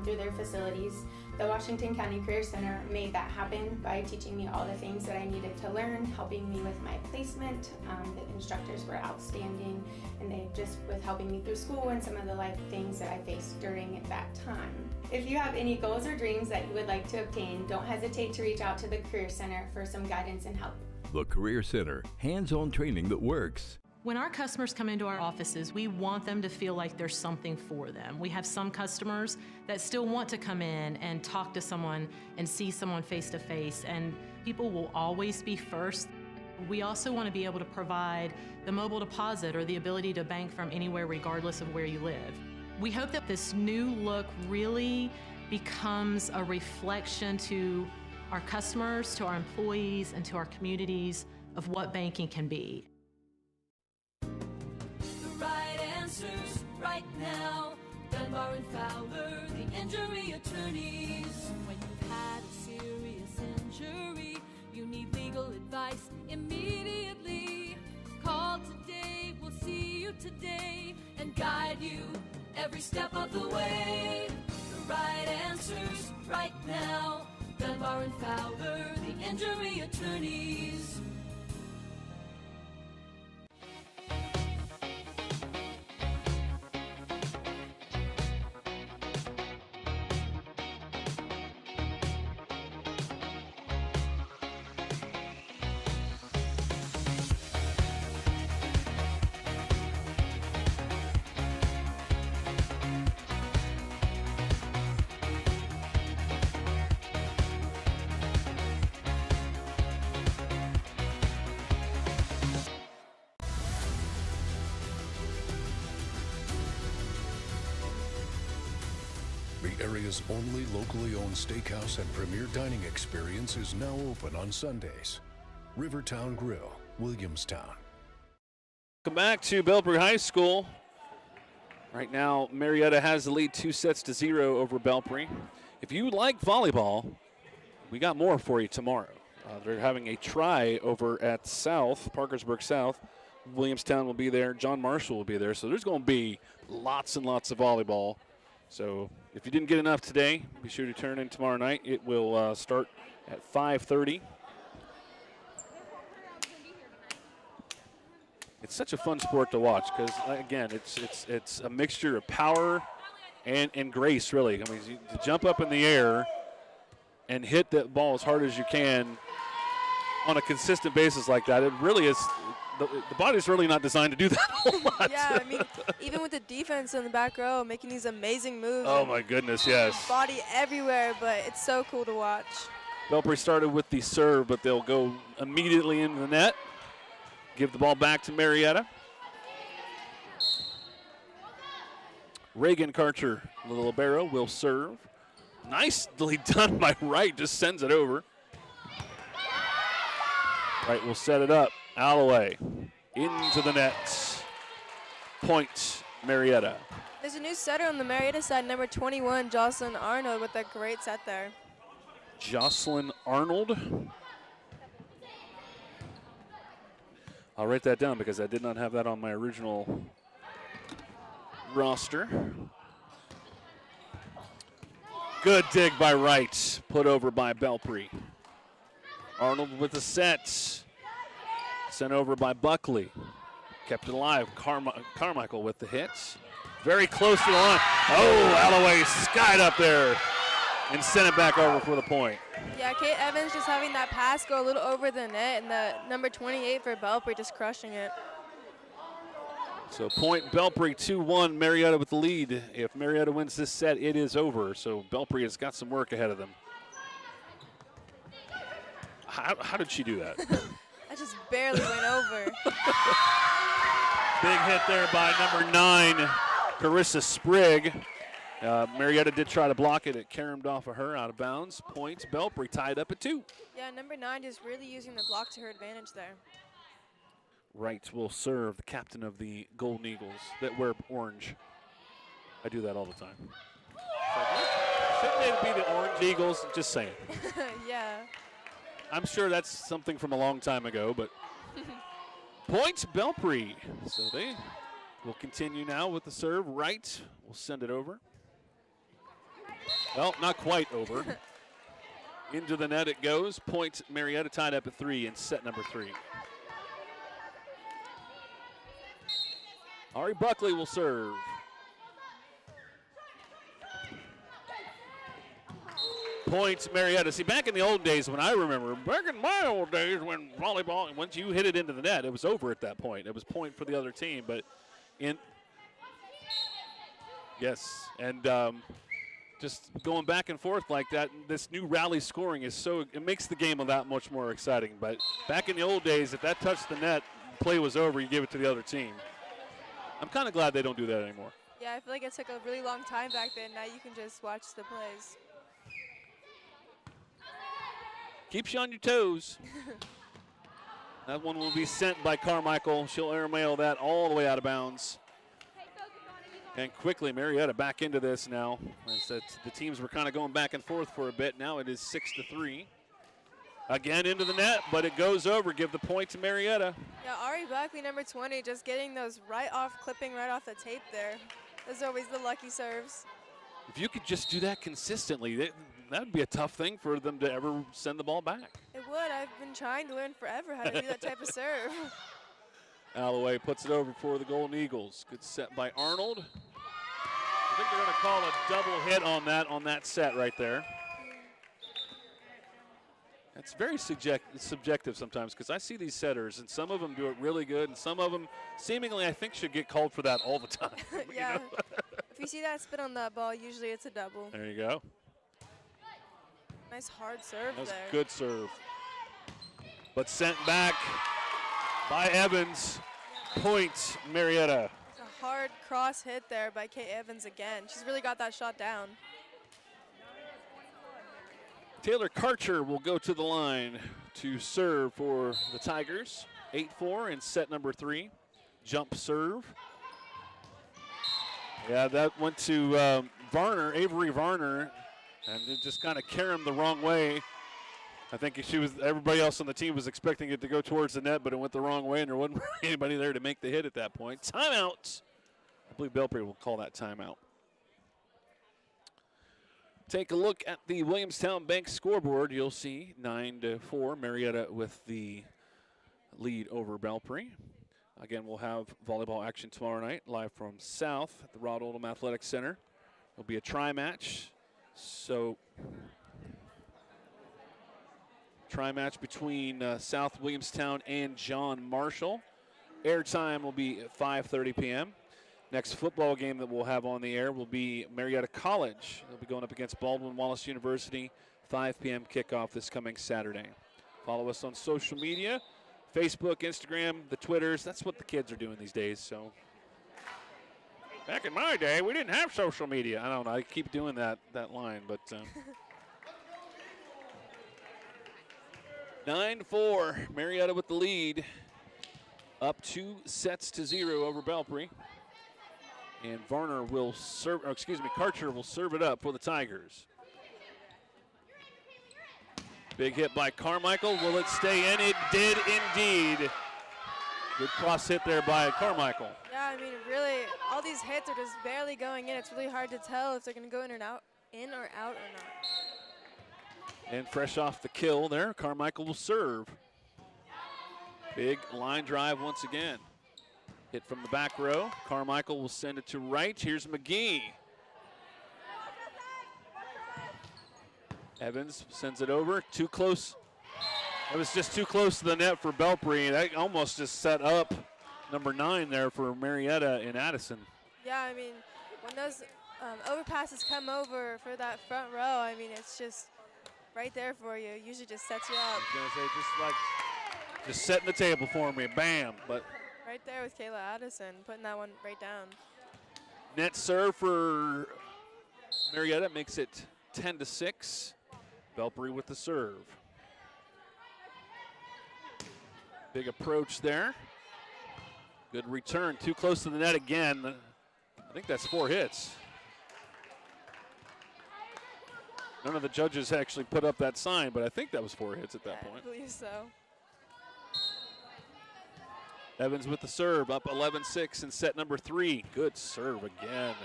through their facilities. The Washington County Career Center made that happen by teaching me all the things that I needed to learn, helping me with my placement. The instructors were outstanding, and they just with helping me through school and some of the life things that I faced during that time. If you have any goals or dreams that you would like to obtain, don't hesitate to reach out to the Career Center for some guidance and help. The Career Center, hands-on training that works. When our customers come into our offices, we want them to feel like there's something for them. We have some customers that still want to come in and talk to someone and see someone face to face, and people will always be first. We also want to be able to provide the mobile deposit or the ability to bank from anywhere regardless of where you live. We hope that this new look really becomes a reflection to our customers, to our employees, and to our communities of what banking can be. Right now, Dunbar and Fowler, the injury attorneys. When you've had a serious injury. You need legal advice immediately. Call today, we'll see you today and guide you every step of the way. The right answers right now. Dunbar and Fowler, the injury attorneys. The area's only locally owned steakhouse and premier dining experience is now open on Sundays. Rivertown Grill, Williamstown. Welcome back to Belpre High School. Right now, Marietta has the lead 2-0 over Belpre. If you like volleyball, we got more for you tomorrow. They're having a try over at South, Parkersburg South. Williamstown will be there. John Marshall will be there. So there's going to be lots and lots of volleyball. So if you didn't get enough today, be sure to turn in tomorrow night. It will start at 5:30. It's such a fun sport to watch because, again, it's a mixture of power and grace, really. I mean, to jump up in the air and hit that ball as hard as you can on a consistent basis like that, it really is. The body's really not designed to do that a whole lot. Yeah, I mean, even with the defense in the back row making these amazing moves. Oh, my goodness, yes. Body everywhere, but it's so cool to watch. Belpre started with the serve, but they'll go immediately into the net. Give the ball back to Marietta. Reagan Karcher, the libero, will serve. Nicely done by Wright, just sends it over. Wright will set it up. Alloway into the net. Point, Marietta. There's a new setter on the Marietta side, number 21, Jocelyn Arnold, with a great set there. Jocelyn Arnold. I'll write that down because I did not have that on my original roster. Good dig by Wright, put over by Belpre. Arnold with the set. Sent over by Buckley. Kept it alive. Carmichael with the hits. Very close to the line. Oh, Alloway skied up there and sent it back over for the point. Yeah, Kate Evans just having that pass go a little over the net, and the number 28 for Belpre just crushing it. So point Belpre 2-1. Marietta with the lead. If Marietta wins this set, it is over. So Belpre has got some work ahead of them. How did she do that? That just barely went over. Big hit there by number 9, Carissa Sprigg. Marietta did try to block it. It caromed off of her, out of bounds. Point Belpre tied up at 2. Yeah, number 9 just really using the block to her advantage there. Wright will serve, the captain of the Golden Eagles that wear orange. I do that all the time. Shouldn't they be the Orange Eagles? Just saying. Yeah. I'm sure that's something from a long time ago, but point Belpre. So they will continue now with the serve. Wright will send it over. Well, not quite over. Into the net it goes. Point Marietta tied up at 3 in set number 3. Ari Buckley will serve. Points Marietta. See, back in the old days when I remember, back in my old days when volleyball, once you hit it into the net, it was over at that point. It was point for the other team, but yes, and just going back and forth like that, this new rally scoring is it makes the game that much more exciting. But back in the old days, if that touched the net, play was over, you give it to the other team. I'm kind of glad they don't do that anymore. Yeah, I feel like it took a really long time back then. Now you can just watch the plays. Keeps you on your toes. That one will be sent by Carmichael. She'll airmail that all the way out of bounds. And quickly, Marietta back into this now. As the teams were kind of going back and forth for a bit. Now it is 6-3. Again into the net, but it goes over. Give the point to Marietta. Yeah, Ari Buckley, number 20, just getting those clipping right off the tape there. Those are always the lucky serves. If you could just do that consistently, that would be a tough thing for them to ever send the ball back. It would. I've been trying to learn forever how to do that type of serve. Alloway puts it over for the Golden Eagles. Good set by Arnold. I think they're going to call a double hit on that set right there. It's very subjective sometimes because I see these setters, and some of them do it really good, and some of them seemingly I think should get called for that all the time. Yeah. You know? If you see that spin on that ball, usually it's a double. There you go. Nice hard serve That was there. a good serve. But sent back by Evans. Point, Marietta. It's a hard cross hit there by Kay Evans again. She's really got that shot down. Taylor Karcher will go to the line to serve for the Tigers. 8-4 in set number 3. Jump serve. Yeah, that went to Varner, Avery Varner, and it just kind of carried him the wrong way. I think everybody else on the team was expecting it to go towards the net, but it went the wrong way, and there wasn't anybody there to make the hit at that point. Timeout. I believe Belpre will call that timeout. Take a look at the Williamstown Bank scoreboard. You'll see 9-4, Marietta with the lead over Belpre. Again, we'll have volleyball action tomorrow night, live from South at the Rod Oldham Athletic Center. It'll be a tri-match. So, tri-match between South Williamstown and John Marshall. Airtime will be at 5:30 p.m. Next football game that we'll have on the air will be Marietta College. They'll be going up against Baldwin Wallace University, 5 p.m. kickoff this coming Saturday. Follow us on social media, Facebook, Instagram, the Twitters. That's what the kids are doing these days. So, back in my day, we didn't have social media. I don't know. I keep doing that line, but 9-4, Marietta with the lead, up 2-0 over Belpre. And Varner will serve, Karcher will serve it up for the Tigers. Big hit by Carmichael. Will it stay in? It did indeed. Good cross hit there by Carmichael. Yeah, I mean, really, all these hits are just barely going in. It's really hard to tell if they're going to go in or out or not. And fresh off the kill there, Carmichael will serve. Big line drive once again. Hit from the back row. Carmichael will send it to right. Here's McGee. Evans sends it over. Too close. It was just too close to the net for Belpre. That almost just set up number 9 there for Marietta and Addison. Yeah, I mean, when those overpasses come over for that front row, I mean, it's just right there for you. It usually just sets you up. I was going to say, just setting the table for me. Bam. But right there with Kayla Addison, putting that one right down. net serve for Marietta makes it 10-6. Belpre with the serve. Big approach there. Good return. Too close to the net again. I think that's 4 hits. None of the judges actually put up that sign, but I think that was 4 hits at that point. I believe so. Evans with the serve, up 11-6 in set number 3. Good serve again.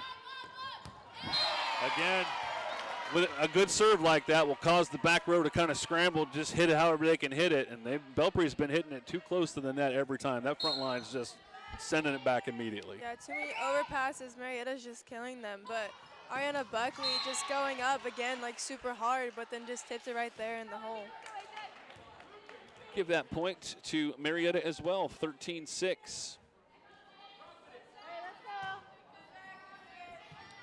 Again, with a good serve like that will cause the back row to kind of scramble, just hit it however they can hit it. And Belpre's been hitting it too close to the net every time. That front line's just sending it back immediately. Yeah, too many overpasses. Marietta's just killing them. But Ariana Buckley just going up again like super hard, but then just tips it right there in the hole. Give that point to Marietta as well, 13-6.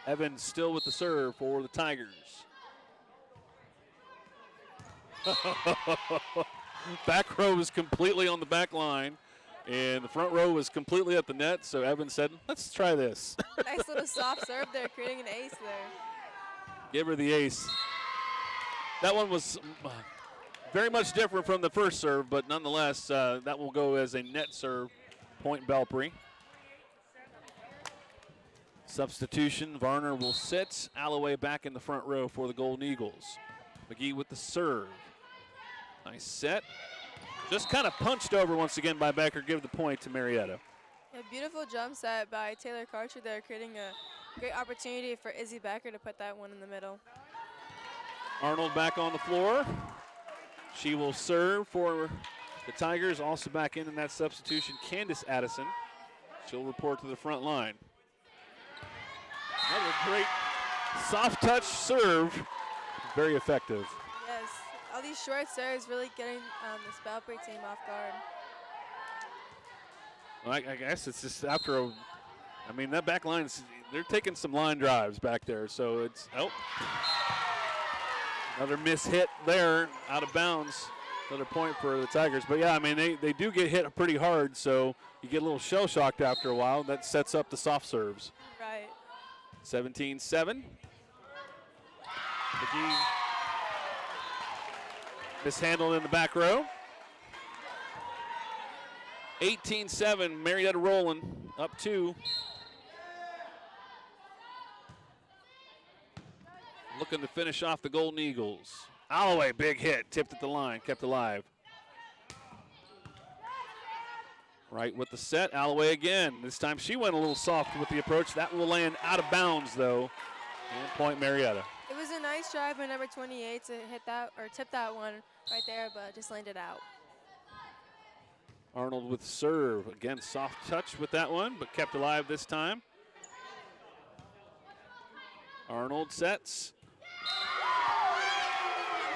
Evans still with the serve for the Tigers. Back row was completely on the back line, and the front row was completely at the net, so Evans said, let's try this. Nice little soft serve there, creating an ace there. Give her the ace. That one was very much different from the first serve, but nonetheless, that will go as a net serve, point Belpre. Substitution, Varner will sit. Alloway back in the front row for the Golden Eagles. McGee with the serve. Nice set. Just kind of punched over once again by Becker. Give the point to Marietta. A beautiful jump set by Taylor Karcher there, creating a great opportunity for Izzy Becker to put that one in the middle. Arnold back on the floor. She will serve for the Tigers. Also back in that substitution, Candace Addison. She'll report to the front line. Another great soft touch serve. Very effective. Yes, all these short serves really getting this Belpre team off guard. Well, I guess it's just after that back line, they're taking some line drives back there. So it's, another miss hit there, out of bounds. Another point for the Tigers. But yeah, they do get hit pretty hard, so you get a little shell shocked after a while. That sets up the soft serves. Right. 17-7. McGee mishandled in the back row. 18-7, Marietta rolling, up 2. Looking to finish off the Golden Eagles. Alloway, big hit, tipped at the line, kept alive. Right with the set, Alloway again. This time she went a little soft with the approach. That will land out of bounds though, and point Marietta. It was a nice try by number 28 to hit that, or tip that one right there, but just landed out. Arnold with serve. Again, soft touch with that one, but kept alive this time. Arnold sets.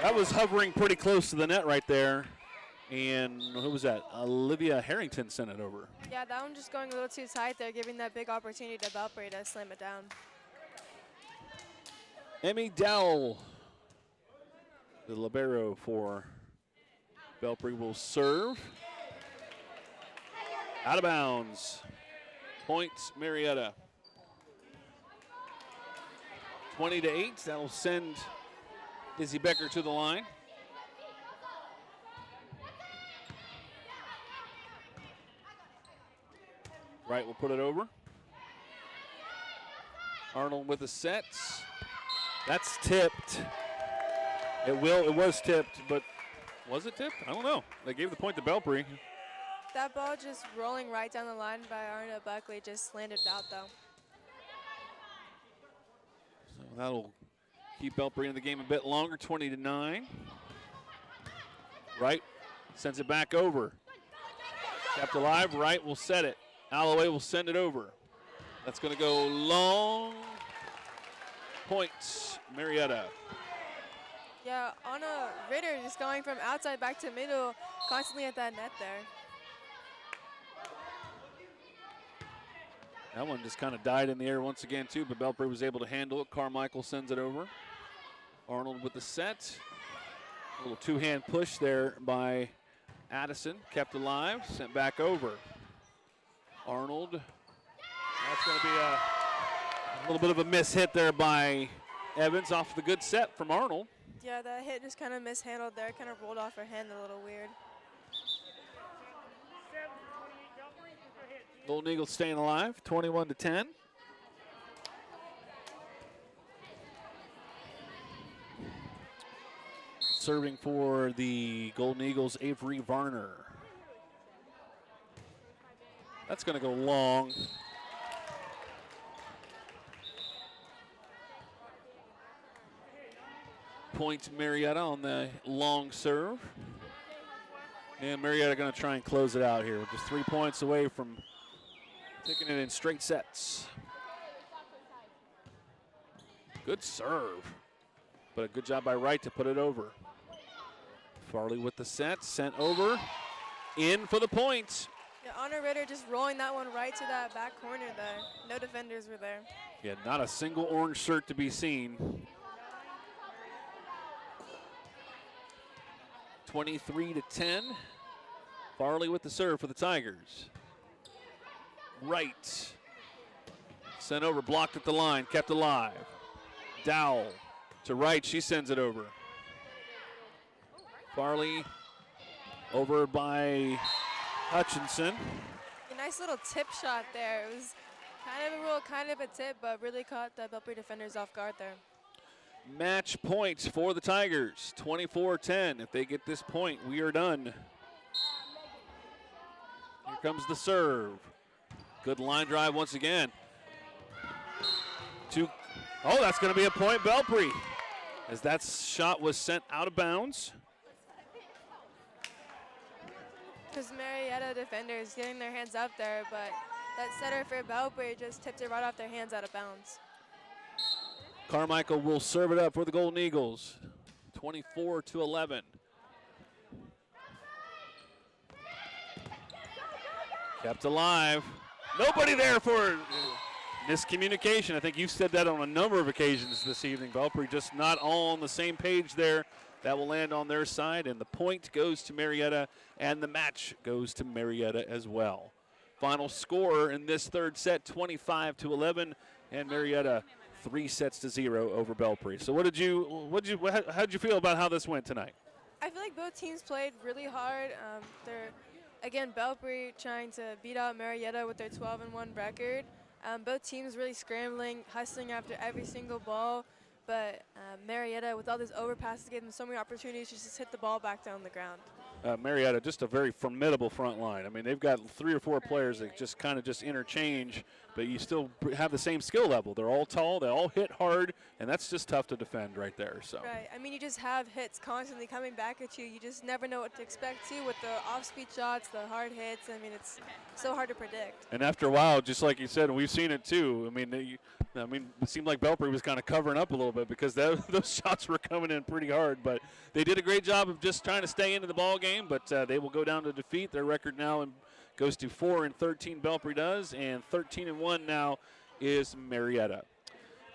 That was hovering pretty close to the net right there. And who was that? Olivia Harrington sent it over. Yeah, that one just going a little too tight there, giving that big opportunity to Belpre to slam it down. Emmy Dowell, the libero for Belpre, will serve. Out of bounds. Points Marietta. 20-8. That will send Izzy Becker to the line. Wright will put it over. Arnold with the sets. That's tipped. It was tipped, but was it tipped? I don't know. They gave the point to Belpre. That ball just rolling right down the line by Arna Buckley just landed out though. So that'll keep Belpre in the game a bit longer, 20-9. Wright sends it back over. Kept alive, Wright will set it. Alloway will send it over. That's going to go long. Points, Marietta. Yeah, Anna Ritter just going from outside back to middle, constantly at that net there. That one just kind of died in the air once again too, but Belpre was able to handle it. Carmichael sends it over. Arnold with the set. A little two-hand push there by Addison. Kept alive, sent back over. Arnold. That's going to be a little bit of a miss hit there by Evans off the good set from Arnold. Yeah, that hit just kind of mishandled there, kind of rolled off her hand a little weird. Golden Eagles staying alive, 21-10. Serving for the Golden Eagles, Avery Varner. That's going to go long. Point Marietta on the long serve. And Marietta going to try and close it out here. Just 3 points away from taking it in straight sets. Good serve. But a good job by Wright to put it over. Farley with the set, sent over. In for the point. Yeah, Anna Ritter just rolling that one right to that back corner there. No defenders were there. Yeah, not a single orange shirt to be seen. 23-10. Farley with the serve for the Tigers. Wright. Sent over, blocked at the line, kept alive. Dowell to Wright, she sends it over. Farley over by Hutchinson. A nice little tip shot there. It was kind of a roll, kind of a tip, but really caught the Belpre defenders off guard there. Match points for the Tigers, 24-10. If they get this point, we are done. Here comes the serve. Good line drive once again. Oh, that's going to be a point, Belpre, as that shot was sent out of bounds. Because Marietta defenders getting their hands up there, but that setter for Belpre just tipped it right off their hands out of bounds. Carmichael will serve it up for the Golden Eagles, 24-11. Kept alive. Nobody there for miscommunication. I think you've said that on a number of occasions this evening. Belpre just not all on the same page there. That will land on their side, and the point goes to Marietta, and the match goes to Marietta as well. Final score in this third set, 25-11, and Marietta 3-0 over Belpre. So how did you feel about how this went tonight? I feel like both teams played really hard. Again, Belpre trying to beat out Marietta with their 12-1 record. Both teams really scrambling, hustling after every single ball. But Marietta, with all these overpasses, gave them so many opportunities to just hit the ball back down the ground. Marietta, just a very formidable front line. I mean, they've got 3 or 4 players that just kind of just interchange, but you still have the same skill level. They're all tall, they all hit hard, and that's just tough to defend right there. So. Right. I mean, you just have hits constantly coming back at you. You just never know what to expect, too, with the off-speed shots, the hard hits. I mean, it's so hard to predict. And after a while, just like you said, and we've seen it too, I mean, it seemed like Belpre was kind of covering up a little bit because those shots were coming in pretty hard. But they did a great job of just trying to stay into the ball game, but they will go down to defeat. Their record now goes to 4-13, Belpre does, and 13-1 now is Marietta.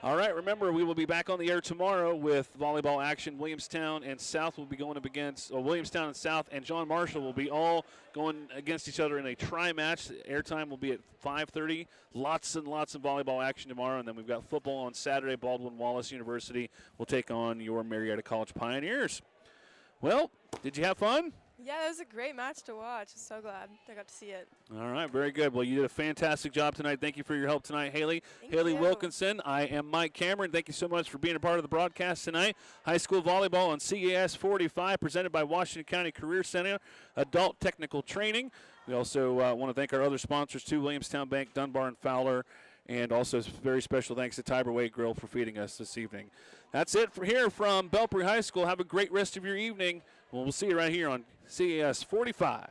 All right, remember, we will be back on the air tomorrow with volleyball action. Williamstown and South will be going up against, Williamstown and South and John Marshall will be all going against each other in a tri-match. Airtime will be at 5:30. Lots and lots of volleyball action tomorrow, and then we've got football on Saturday. Baldwin Wallace University will take on your Marietta College Pioneers. Well, did you have fun? Yeah, it was a great match to watch. I'm so glad I got to see it. All right, very good. Well, you did a fantastic job tonight. Thank you for your help tonight, Haley. Thank Haley you. Wilkinson. I am Mike Cameron. Thank you so much for being a part of the broadcast tonight. High school volleyball on CAS 45, presented by Washington County Career Center, Adult Technical Training. We also want to thank our other sponsors, too, Williamstown Bank, Dunbar and Fowler, and also very special thanks to Tiber Way Grill for feeding us this evening. That's it for here from Belpre High School. Have a great rest of your evening. Well, we'll see you right here on CAS 45.